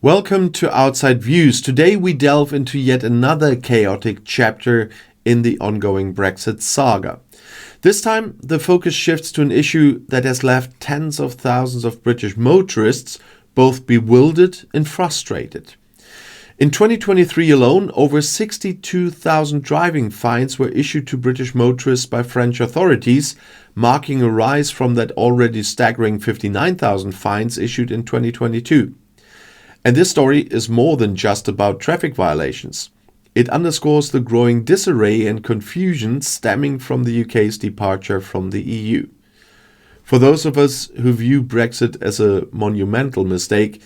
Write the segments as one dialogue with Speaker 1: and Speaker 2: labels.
Speaker 1: Welcome to Outside Views. Today we delve into yet another chaotic chapter in the ongoing Brexit saga. This time the focus shifts to an issue that has left tens of thousands of British motorists both bewildered and frustrated. In 2023 alone, over 62,000 driving fines were issued to British motorists by French authorities, marking a rise from that already staggering 59,000 fines issued in 2022. And this story is more than just about traffic violations. It underscores the growing disarray and confusion stemming from the UK's departure from the EU. For those of us who view Brexit as a monumental mistake,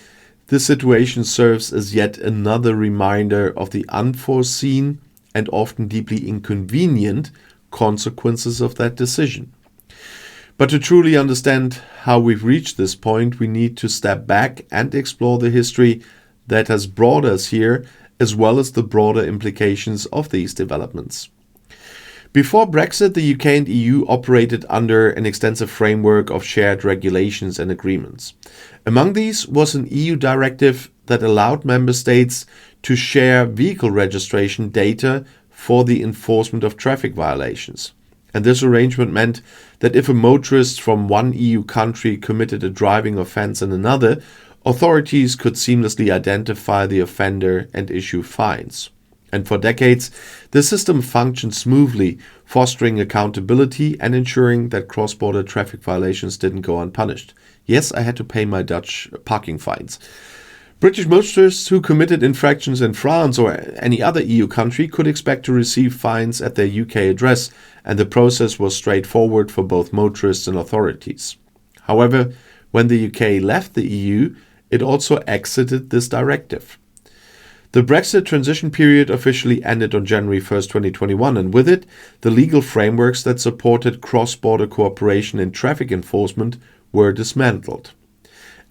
Speaker 1: this situation serves as yet another reminder of the unforeseen and often deeply inconvenient consequences of that decision. But to truly understand how we've reached this point, we need to step back and explore the history that has brought us here, as well as the broader implications of these developments. Before Brexit, the UK and EU operated under an extensive framework of shared regulations and agreements. Among these was an EU directive that allowed member states to share vehicle registration data for the enforcement of traffic violations. And this arrangement meant that if a motorist from one EU country committed a driving offence in another, authorities could seamlessly identify the offender and issue fines. And for decades, the system functioned smoothly, fostering accountability and ensuring that cross-border traffic violations didn't go unpunished. Yes, I had to pay my Dutch parking fines. British motorists who committed infractions in France or any other EU country could expect to receive fines at their UK address, and the process was straightforward for both motorists and authorities. However, when the UK left the EU, it also exited this directive. The Brexit transition period officially ended on January 1st, 2021, and with it, the legal frameworks that supported cross-border cooperation in traffic enforcement were dismantled.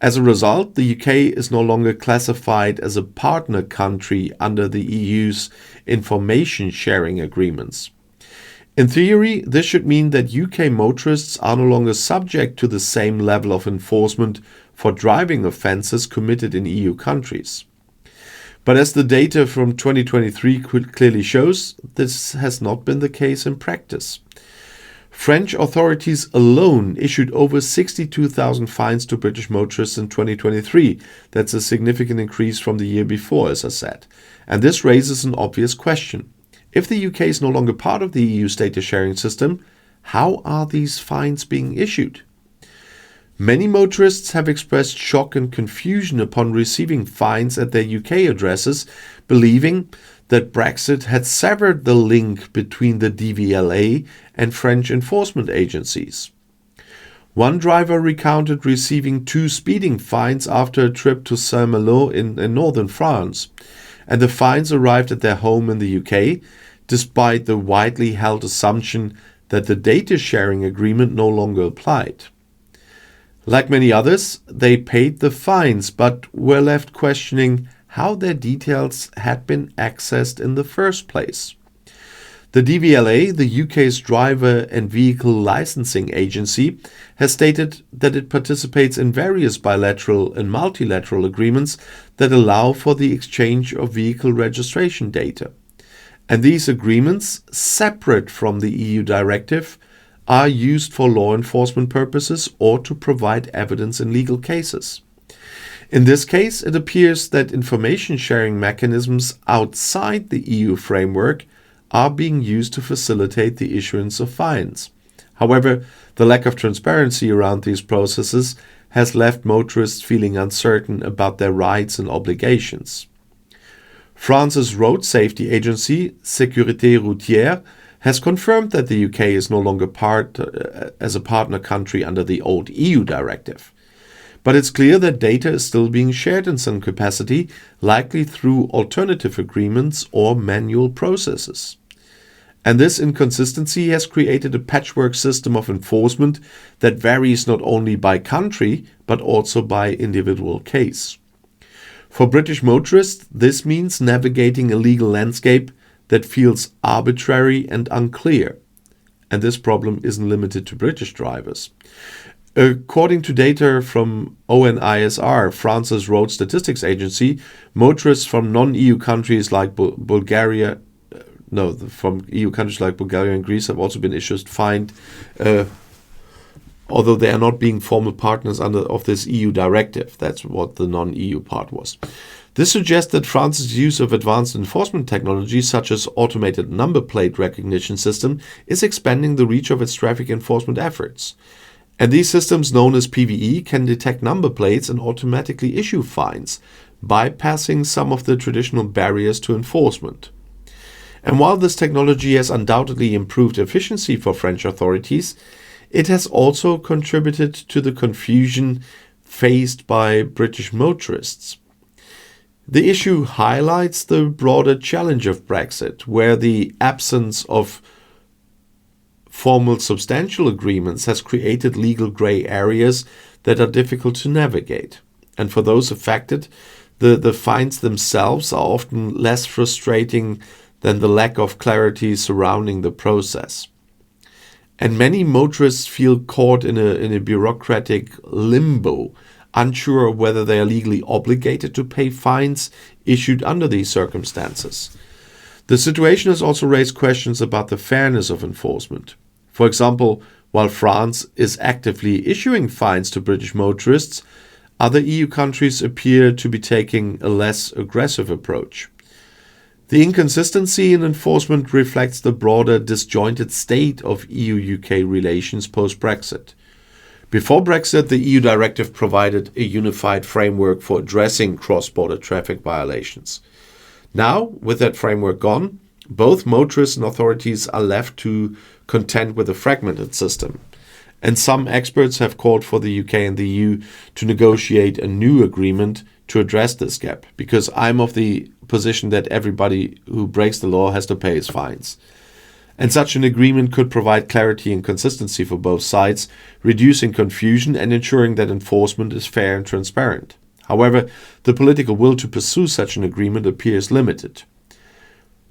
Speaker 1: As a result, the UK is no longer classified as a partner country under the EU's information sharing agreements. In theory, this should mean that UK motorists are no longer subject to the same level of enforcement for driving offences committed in EU countries. But as the data from 2023 clearly shows, this has not been the case in practice. French authorities alone issued over 62,000 fines to British motorists in 2023. That's a significant increase from the year before, as I said. And this raises an obvious question. If the UK is no longer part of the EU data sharing system, how are these fines being issued? Many motorists have expressed shock and confusion upon receiving fines at their UK addresses, believing that Brexit had severed the link between the DVLA and French enforcement agencies. One driver recounted receiving 2 speeding fines after a trip to Saint-Malo in northern France, and the fines arrived at their home in the UK, despite the widely held assumption that the data sharing agreement no longer applied. Like many others, they paid the fines but were left questioning how their details had been accessed in the first place. The DVLA, the UK's driver and vehicle licensing agency, has stated that it participates in various bilateral and multilateral agreements that allow for the exchange of vehicle registration data. And these agreements, separate from the EU directive, are used for law enforcement purposes or to provide evidence in legal cases. In this case, it appears that information sharing mechanisms outside the EU framework are being used to facilitate the issuance of fines. However, the lack of transparency around these processes has left motorists feeling uncertain about their rights and obligations. France's road safety agency, Sécurité Routière, has confirmed that the UK is no longer as a partner country under the old EU directive. But it's clear that data is still being shared in some capacity, likely through alternative agreements or manual processes. And this inconsistency has created a patchwork system of enforcement that varies not only by country, but also by individual case. For British motorists, this means navigating a legal landscape that feels arbitrary and unclear. And this problem isn't limited to British drivers. According to data from ONISR, France's road statistics agency, motorists from non-EU countries like Bulgaria, from EU countries like Bulgaria and Greece have also been issued fined, although they are not being formal partners of this EU directive. That's what the non-EU part was. This suggests that France's use of advanced enforcement technologies such as automated number plate recognition system is expanding the reach of its traffic enforcement efforts. And these systems, known as PVE, can detect number plates and automatically issue fines, bypassing some of the traditional barriers to enforcement. And while this technology has undoubtedly improved efficiency for French authorities, it has also contributed to the confusion faced by British motorists. The issue highlights the broader challenge of Brexit, where the absence of formal substantial agreements has created legal grey areas that are difficult to navigate. And for those affected, the fines themselves are often less frustrating than the lack of clarity surrounding the process. And many motorists feel caught in a bureaucratic limbo, unsure of whether they are legally obligated to pay fines issued under these circumstances. The situation has also raised questions about the fairness of enforcement. For example, while France is actively issuing fines to British motorists, other EU countries appear to be taking a less aggressive approach. The inconsistency in enforcement reflects the broader disjointed state of EU-UK relations post-Brexit. Before Brexit, the EU directive provided a unified framework for addressing cross-border traffic violations. Now, with that framework gone, both motorists and authorities are left to contend with a fragmented system. And some experts have called for the UK and the EU to negotiate a new agreement to address this gap, because I'm of the position that everybody who breaks the law has to pay his fines. And such an agreement could provide clarity and consistency for both sides, reducing confusion and ensuring that enforcement is fair and transparent. However, the political will to pursue such an agreement appears limited.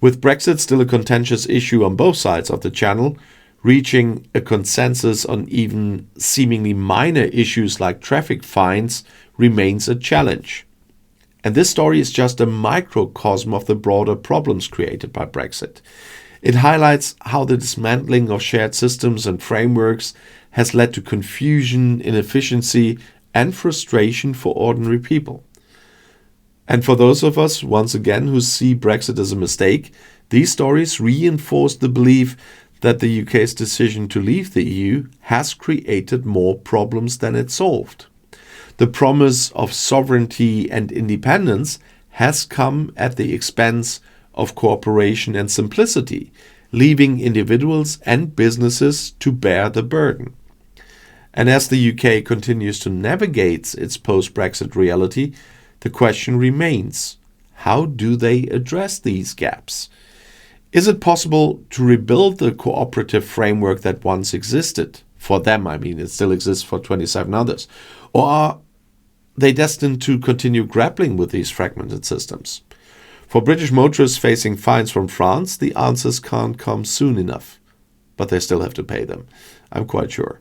Speaker 1: With Brexit still a contentious issue on both sides of the Channel, reaching a consensus on even seemingly minor issues like traffic fines remains a challenge. And this story is just a microcosm of the broader problems created by Brexit. It highlights how the dismantling of shared systems and frameworks has led to confusion, inefficiency, and frustration for ordinary people. And for those of us, once again, who see Brexit as a mistake, these stories reinforce the belief that the UK's decision to leave the EU has created more problems than it solved. The promise of sovereignty and independence has come at the expense of cooperation and simplicity, leaving individuals and businesses to bear the burden. And as the UK continues to navigate its post-Brexit reality, the question remains, how do they address these gaps? Is it possible to rebuild the cooperative framework that once existed? For them, I mean, it still exists for 27 others. Or are they destined to continue grappling with these fragmented systems? For British motorists facing fines from France, the answers can't come soon enough. But they still have to pay them, I'm quite sure.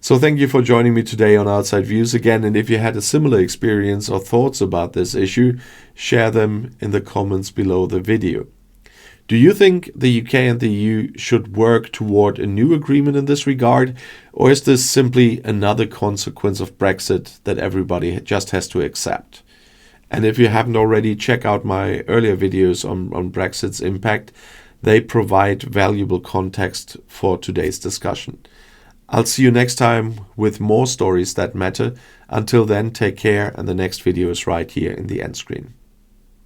Speaker 1: So thank you for joining me today on Outside Views again, and if you had a similar experience or thoughts about this issue, share them in the comments below the video. Do you think the UK and the EU should work toward a new agreement in this regard, or is this simply another consequence of Brexit that everybody just has to accept? And if you haven't already, check out my earlier videos on Brexit's impact. They provide valuable context for today's discussion. I'll see you next time with more stories that matter. Until then, take care, and the next video is right here in the end screen.